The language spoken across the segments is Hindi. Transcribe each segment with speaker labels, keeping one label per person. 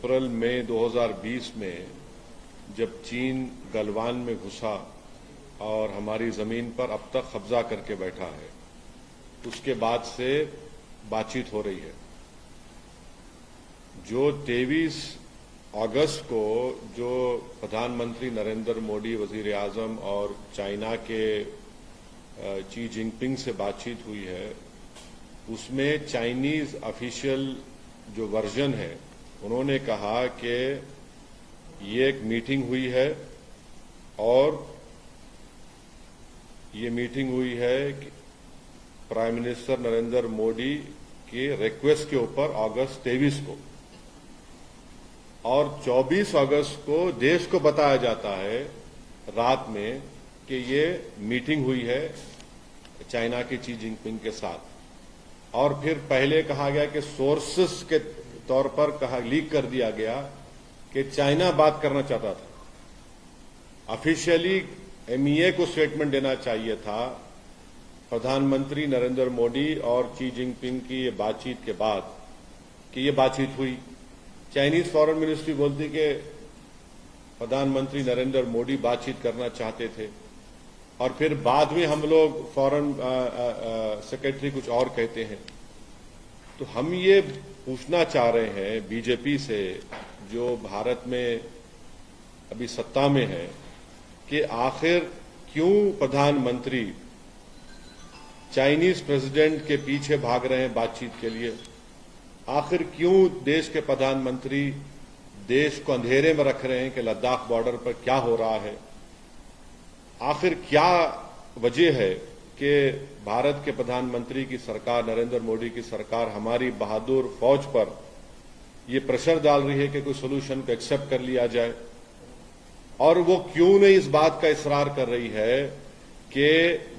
Speaker 1: अप्रैल मई 2020 में जब चीन गलवान में घुसा और हमारी जमीन पर अब तक कब्जा करके बैठा है, उसके बाद से बातचीत हो रही है। जो 23 अगस्त को जो प्रधानमंत्री नरेंद्र मोदी, वजीर आजम और चाइना के शी जिनपिंग से बातचीत हुई है, उसमें चाइनीज ऑफिशियल जो वर्जन है, उन्होंने कहा कि ये एक मीटिंग हुई है और ये मीटिंग हुई है प्राइम मिनिस्टर नरेंद्र मोदी के रिक्वेस्ट के ऊपर अगस्त 23 को, और 24 अगस्त को देश को बताया जाता है रात में कि ये मीटिंग हुई है चाइना के शी जिनपिंग के साथ। और फिर पहले कहा गया कि सोर्सेस के तौर पर लीक कर दिया गया कि चाइना बात करना चाहता था। ऑफिशियली एमईए को स्टेटमेंट देना चाहिए था प्रधानमंत्री नरेंद्र मोदी और शी जिनपिंग की ये बातचीत के बाद कि ये बातचीत हुई। चाइनीज फॉरेन मिनिस्ट्री बोलती कि प्रधानमंत्री नरेंद्र मोदी बातचीत करना चाहते थे, और फिर बाद में हम लोग फॉरेन सेक्रेटरी कुछ और कहते हैं। तो हम ये पूछना चाह रहे हैं बीजेपी से, जो भारत में अभी सत्ता में है, कि आखिर क्यों प्रधानमंत्री चाइनीज प्रेसिडेंट के पीछे भाग रहे हैं बातचीत के लिए? आखिर क्यों देश के प्रधानमंत्री देश को अंधेरे में रख रहे हैं कि लद्दाख बॉर्डर पर क्या हो रहा है? आखिर क्या वजह है कि भारत के प्रधानमंत्री की सरकार, नरेंद्र मोदी की सरकार, हमारी बहादुर फौज पर ये प्रेशर डाल रही है कि कोई सोल्यूशन को एक्सेप्ट कर लिया जाए? और वो क्यों नहीं इस बात का इसरार कर रही है कि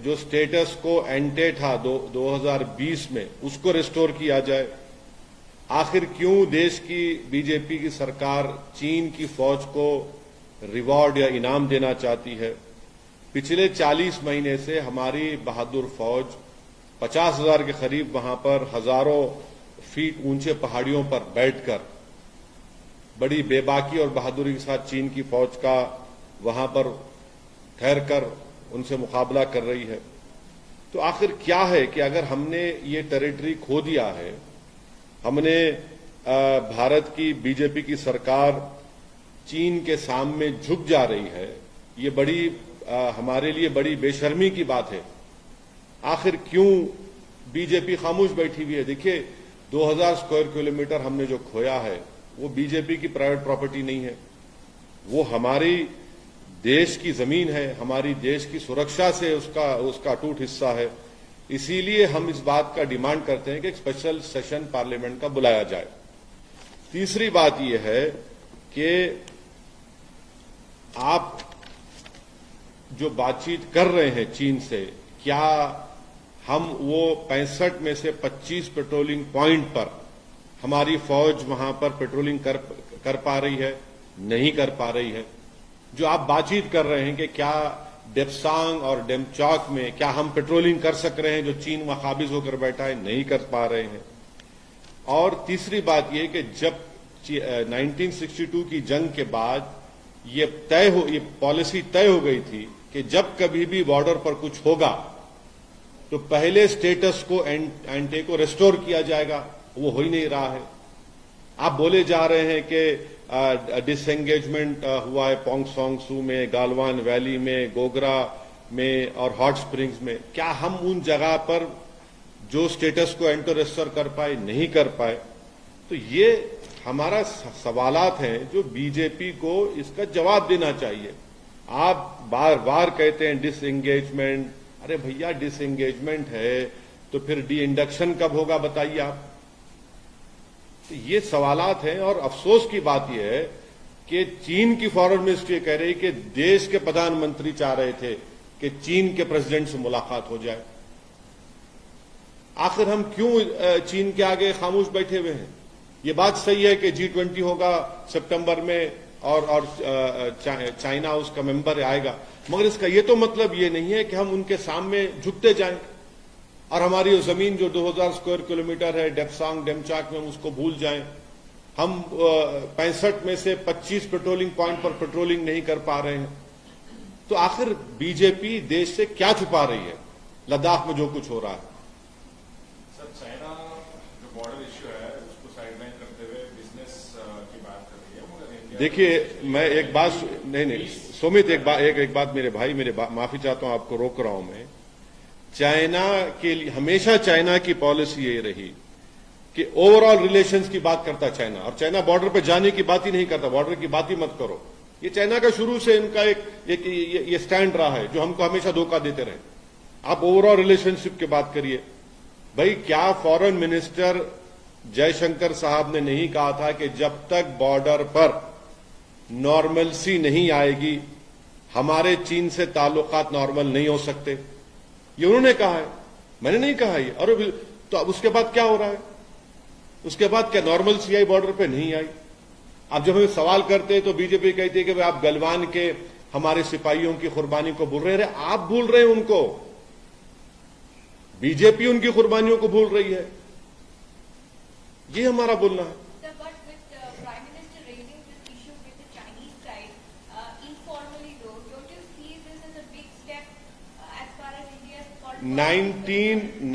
Speaker 1: जो स्टेटस को एंटे था 2020 में, उसको रिस्टोर किया जाए? आखिर क्यों देश की बीजेपी की सरकार चीन की फौज को रिवॉर्ड या इनाम देना चाहती है? पिछले 40 महीने से हमारी बहादुर फौज 50,000 के करीब वहां पर हजारों फीट ऊंचे पहाड़ियों पर बैठकर बड़ी बेबाकी और बहादुरी के साथ चीन की फौज का वहां पर ठहरकर उनसे मुकाबला कर रही है। तो आखिर क्या है कि अगर हमने ये टेरिटरी खो दिया है, हमने भारत की बीजेपी की सरकार चीन के सामने झुक जा रही है, ये बड़ी हमारे लिए बड़ी बेशर्मी की बात है। आखिर क्यों बीजेपी खामोश बैठी हुई है? देखिए, 2000 स्क्वायर किलोमीटर हमने जो खोया है वो बीजेपी की प्राइवेट प्रॉपर्टी नहीं है, वो हमारी देश की जमीन है, हमारी देश की सुरक्षा से उसका अटूट हिस्सा है। इसीलिए हम इस बात का डिमांड करते हैं कि एक स्पेशल सेशन पार्लियामेंट का बुलाया जाए। तीसरी बात यह है कि आप जो बातचीत कर रहे हैं चीन से, क्या हम वो 65 में से 25 पेट्रोलिंग पॉइंट पर हमारी फौज वहां पर पेट्रोलिंग कर पा रही है? नहीं कर पा रही है। जो आप बातचीत कर रहे हैं कि क्या डेप्सांग और डेमचौक में क्या हम पेट्रोलिंग कर सक रहे हैं जो चीन वहां काबिज होकर बैठा है? नहीं कर पा रहे हैं। और तीसरी बात यह कि जब 1962 की जंग के बाद ये पॉलिसी तय हो गई थी कि जब कभी भी बॉर्डर पर कुछ होगा तो पहले स्टेटस को एंटे को रिस्टोर किया जाएगा, वो हो ही नहीं रहा है। आप बोले जा रहे हैं कि डिसएंगेजमेंट हुआ है पोंगसोंग सू में, गालवान वैली में, गोगरा में और हॉट स्प्रिंग्स में। क्या हम उन जगह पर जो स्टेटस को एंटो रिस्टोर कर पाए? नहीं कर पाए। तो ये हमारा सवालात हैं जो बीजेपी को इसका जवाब देना चाहिए। आप बार बार कहते हैं डिसएंगेजमेंट। अरे भैया, डिसएंगेजमेंट है तो फिर डी इंडक्शन कब होगा बताइए आप? तो ये सवालात हैं। और अफसोस की बात यह है कि चीन की फॉरेन मिनिस्ट्री कह रही कि देश के प्रधानमंत्री चाह रहे थे कि चीन के प्रेसिडेंट से मुलाकात हो जाए। आखिर हम क्यों चीन के आगे खामोश बैठे हुए हैं? ये बात सही है कि G20 होगा सितंबर में और चाइना उसका मेंबर आएगा, मगर इसका ये तो मतलब ये नहीं है कि हम उनके सामने झुकते जाएं और हमारी जमीन जो 2000 स्क्वायर किलोमीटर है डेप्सांग डेमचाक में, उसको भूल जाएं। हम 65 में से 25 पेट्रोलिंग पॉइंट पर पेट्रोलिंग नहीं कर पा रहे हैं। तो आखिर बीजेपी देश से क्या छुपा रही है लद्दाख में जो कुछ हो रहा है?
Speaker 2: सर, चाइना जो बॉर्डर इश्यू है उसको साइडलाइन करते हुए बिजनेस की बात कर रही है, मगर इंडिया
Speaker 1: देखिए, मैं एक बात नहीं सुमित, एक बात मेरे भाई, माफी चाहता हूं, आपको रोक रहा हूं मैं। चाइना के लिए हमेशा चाइना की पॉलिसी ये रही कि ओवरऑल रिलेशंस की बात करता चाइना, और चाइना बॉर्डर पे जाने की बात ही नहीं करता, बॉर्डर की बात ही मत करो। ये चाइना का शुरू से इनका ये स्टैंड रहा है, जो हमको हमेशा धोखा देते रहे। आप ओवरऑल रिलेशनशिप की बात करिए। भाई, क्या फॉरेन मिनिस्टर जयशंकर साहब ने नहीं कहा था कि जब तक बॉर्डर पर नॉर्मलसी नहीं आएगी हमारे चीन से ताल्लुकात नॉर्मल नहीं हो सकते? ये उन्होंने कहा है, मैंने नहीं कहा ये। और तो अब उसके बाद क्या हो रहा है? उसके बाद क्या नॉर्मलसी आई बॉर्डर पे? नहीं आई। अब जब हम सवाल करते हैं तो बीजेपी कहती है कि भाई आप गलवान के हमारे सिपाहियों की कुर्बानी को भूल रहे हैं। आप भूल रहे हैं उनको, बीजेपी उनकी कुर्बानियों को भूल रही है। ये हमारा बोलना है।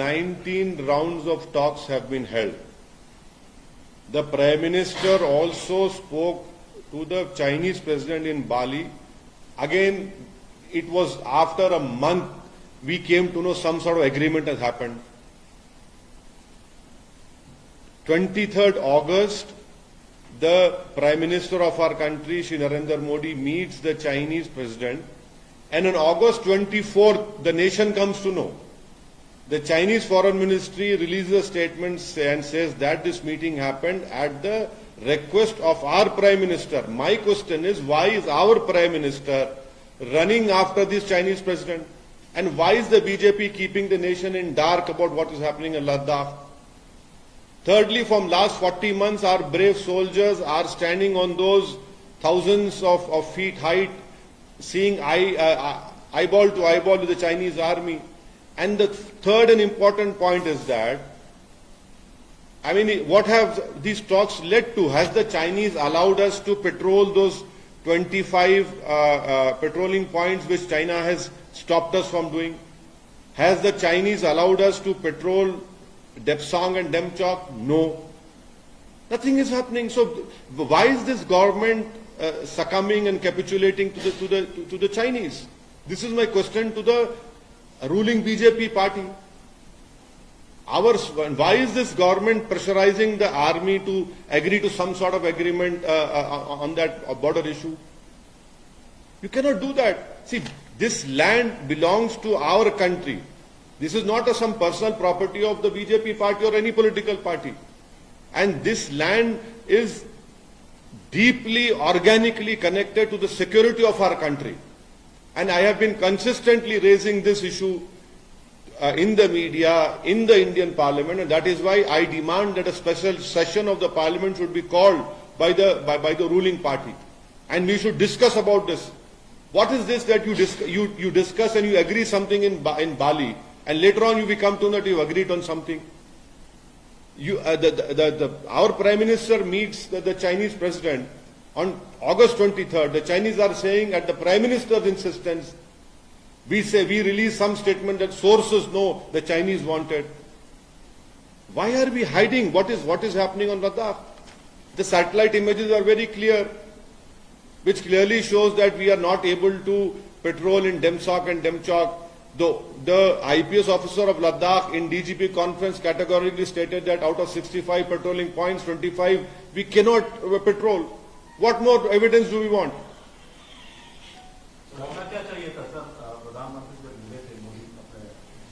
Speaker 1: Nineteen rounds of talks have been held. The Prime Minister also spoke to the Chinese President in Bali. Again, it was after a month we came to know some sort of agreement has happened. 23rd August, the Prime Minister of our country, Shri Narendra Modi, meets the Chinese President. And on August 24th, the nation comes to know. The Chinese Foreign Ministry releases a statement and says that this meeting happened at the request of our Prime Minister. My question is, why is our Prime Minister running after this Chinese President? And why is the BJP keeping the nation in dark about what is happening in Ladakh? Thirdly, from last 40 months, our brave soldiers are standing on those thousands of feet height, seeing eyeball to eyeball with the Chinese army. And the third and important point is that, I mean, what have these talks led to? Has the Chinese allowed us to patrol those 25 patrolling points which China has stopped us from doing? Has the Chinese allowed us to patrol Depsang and Demchok? No. Nothing is happening. So why is this government succumbing and capitulating to the Chinese? This is my question to the ruling BJP party. Why is this government pressurizing the army to agree to some sort of agreement on that border issue? You cannot do that. See, this land belongs to our country. This is not some personal property of the BJP party or any political party. And this land is deeply, organically connected to the security of our country. And I have been consistently raising this issue in the media, in the Indian Parliament, and that is why I demand that a special session of the Parliament should be called by the ruling party, and we should discuss about this. What is this that you discuss and you agree something in Bali, and later on you come to know that you agreed on something? Our Prime Minister meets the Chinese President on August 23rd. The Chinese are saying at the Prime Minister's insistence, we release some statement that sources know the Chinese wanted. Why are we hiding what is happening on Ladakh? The satellite images are very clear, which clearly shows that we are not able to patrol in Demsok and Demchok. The IPS officer of Ladakh in DGP conference categorically stated that out of 65 patrolling points, 25 we cannot patrol. What more evidence do we want?
Speaker 3: होना क्या चाहिए था सर? प्रधानमंत्री जब मिले थे मोदी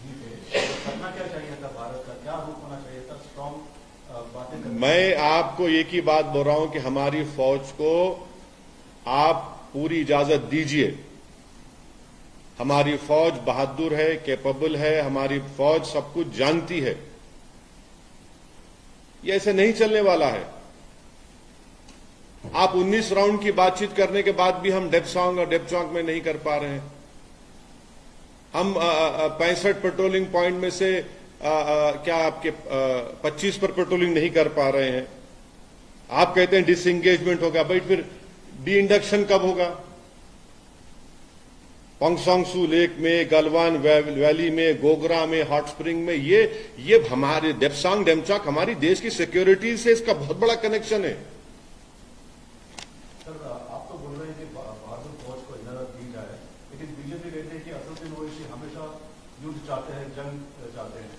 Speaker 3: जी थे, करना क्या चाहिए था? भारत का क्या रूप होना चाहिए था? स्ट्रॉन्ग बातें करना।
Speaker 1: मैं आपको एक ही बात बोल रहा हूं कि हमारी फौज को आप पूरी इजाजत दीजिए। हमारी फौज बहादुर है, कैपेबल है, हमारी फौज सब कुछ जानती है। ये ऐसे नहीं चलने वाला है। आप 19 राउंड की बातचीत करने के बाद भी हम डेप्सांग और डेपचौक में नहीं कर पा रहे हैं। हम 65 पेट्रोलिंग पॉइंट में से क्या आपके 25 पर पेट्रोलिंग नहीं कर पा रहे हैं। आप कहते हैं डिसएंगेजमेंट होगा, भाई फिर डी इंडक्शन कब होगा? पोंगसोंगसू लेक में, गलवान वैली में, गोगरा में, हॉट स्प्रिंग में, ये हमारे डेप्सांग डेमचॉक हमारी देश की सिक्योरिटी से इसका बहुत बड़ा कनेक्शन है।
Speaker 3: सर, आप तो बोल रहे हैं कि बहादुर फौज को इजाजत दी जाए, लेकिन बीजेपी कहते हैं कि असदुद्दीन ओवैसी हमेशा युद्ध चाहते हैं, जंग चाहते हैं।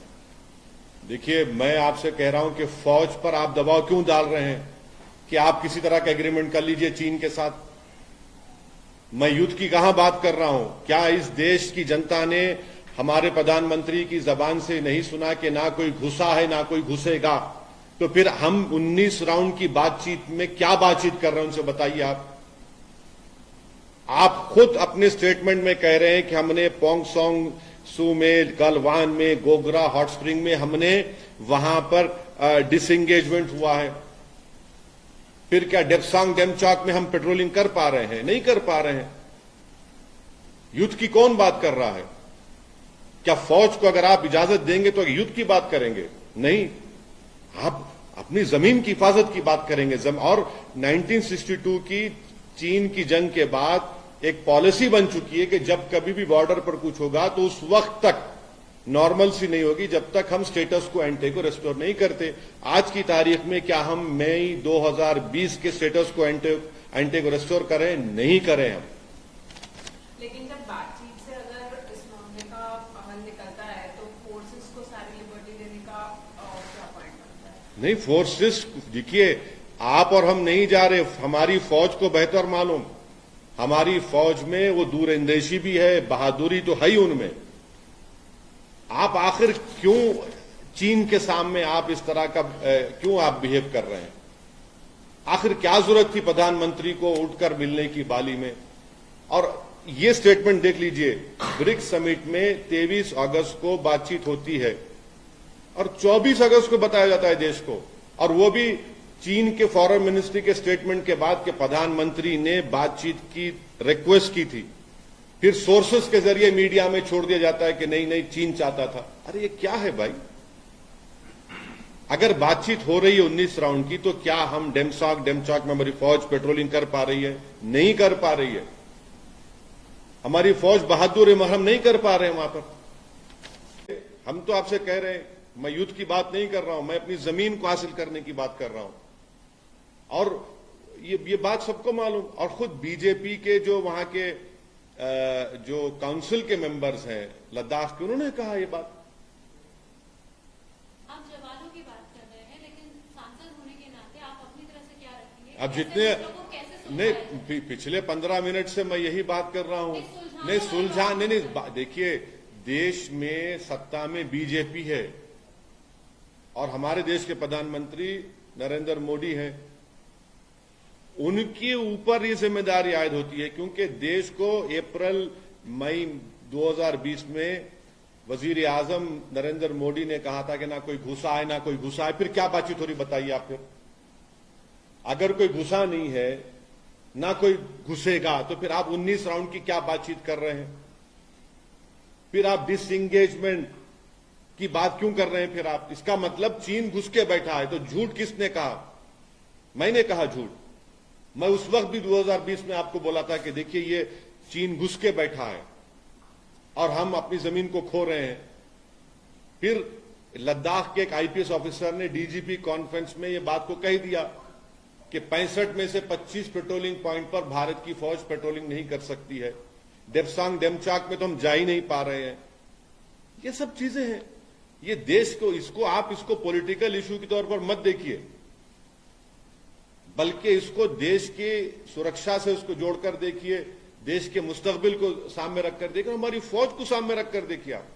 Speaker 1: देखिए, मैं आपसे कह रहा हूं कि फौज पर आप दबाव क्यों डाल रहे हैं कि आप किसी तरह का एग्रीमेंट कर लीजिए चीन के साथ? मैं युद्ध की कहां बात कर रहा हूं? क्या इस देश की जनता ने हमारे प्रधानमंत्री की जबान से नहीं सुना कि ना कोई घुसा है ना कोई घुसेगा? तो फिर हम 19 राउंड की बातचीत में क्या बातचीत कर रहे हैं उनसे बताइए आप खुद अपने स्टेटमेंट में कह रहे हैं कि हमने पोंगसोंगसू में, गलवान में, गोगरा, हॉट स्प्रिंग में हमने वहां पर डिसएंगेजमेंट हुआ है। फिर क्या डेप्सांग डेमचॉक में हम पेट्रोलिंग कर पा रहे हैं? नहीं कर पा रहे हैं। युद्ध की कौन बात कर रहा है? क्या फौज को अगर आप इजाजत देंगे तो युद्ध की बात करेंगे? नहीं, आप अपनी जमीन की हिफाजत की बात करेंगे। और 1962 की चीन की जंग के बाद एक पॉलिसी बन चुकी है कि जब कभी भी बॉर्डर पर कुछ होगा तो उस वक्त तक नॉर्मल सी नहीं होगी जब तक हम स्टेटस को एंटे को रेस्टोर नहीं करते। आज की तारीख में क्या हम मई 2020 के स्टेटस को एंटे को रेस्टोर करें? नहीं करें हम।
Speaker 4: लेकिन जब बातचीत से अगर इस मामले का हल निकलता है तो फोर्सेस को सारी लिबर्टी देने का क्या पॉइंट बनता है?
Speaker 1: नहीं, फोर्सेस, देखिए, आप और हम नहीं जा रहे। हमारी फौज को बेहतर मालूम, हमारी फौज में वो दूरंदेशी भी है, बहादुरी तो है ही उनमें। आप आखिर क्यों चीन के सामने आप इस तरह का क्यों आप बिहेव कर रहे हैं? आखिर क्या जरूरत थी प्रधानमंत्री को उठकर मिलने की बाली में? और ये स्टेटमेंट देख लीजिए, ब्रिक्स समिट में 23 अगस्त को बातचीत होती है और 24 अगस्त को बताया जाता है देश को, और वो भी चीन के फॉरेन मिनिस्ट्री के स्टेटमेंट के बाद के प्रधानमंत्री ने बातचीत की रिक्वेस्ट की थी। फिर सोर्सेस के जरिए मीडिया में छोड़ दिया जाता है कि नहीं नहीं चीन चाहता था। अरे ये क्या है भाई? अगर बातचीत हो रही है 19 राउंड की तो क्या हम डेमचॉक में हमारी फौज पेट्रोलिंग कर पा रही है? नहीं कर पा रही है। हमारी फौज बहादुर है मगर हम नहीं कर पा रहे हैं वहां पर। हम तो आपसे कह रहे हैं, मैं युद्ध की बात नहीं कर रहा हूं, मैं अपनी जमीन को हासिल करने की बात कर रहा हूं। और ये बात सबको मालूम, और खुद बीजेपी के जो वहां के जो काउंसिल के मेंबर्स हैं लद्दाख के, उन्होंने कहा ये बात।
Speaker 5: आप जवानों की बात कर रहे हैं, लेकिन सांसद होने के नाते आप अपनी तरफ से क्या रखेंगे?
Speaker 1: अब जितने नहीं, पिछले 15 मिनट से मैं यही बात कर रहा हूं। नहीं सुलझा नहीं, देखिए, देश में सत्ता में बीजेपी है और हमारे देश के प्रधानमंत्री नरेंद्र मोदी हैं। उनके ऊपर ये जिम्मेदारी आयद होती है, क्योंकि देश को अप्रैल मई 2020 में वजीर आजम नरेंद्र मोदी ने कहा था कि ना कोई घुसा है ना कोई घुसा है। फिर क्या बातचीत हो रही बताइए आप? फिर अगर कोई घुसा नहीं है ना कोई घुसेगा तो फिर आप 19 राउंड की क्या बातचीत कर रहे हैं? फिर आप डिसएंगेजमेंट की बात क्यों कर रहे हैं? फिर आप, इसका मतलब चीन घुस के बैठा है। तो झूठ किसने कहा? मैंने कहा झूठ। मैं उस वक्त भी 2020 में आपको बोला था कि देखिए ये चीन घुस के बैठा है और हम अपनी जमीन को खो रहे हैं। फिर लद्दाख के एक आईपीएस ऑफिसर ने डीजीपी कॉन्फ्रेंस में ये बात को कह दिया कि 65 में से 25 पेट्रोलिंग पॉइंट पर भारत की फौज पेट्रोलिंग नहीं कर सकती है। डेप्सांग डेमचॉक में तो हम जा ही नहीं पा रहे हैं। ये सब चीजें हैं। ये देश को, इसको पॉलिटिकल इश्यू के तौर पर मत देखिए, बल्कि इसको देश की सुरक्षा से उसको जोड़कर देखिए, देश के मुस्तकबिल को सामने रखकर देखिए, हमारी फौज को सामने रखकर देखिए आप।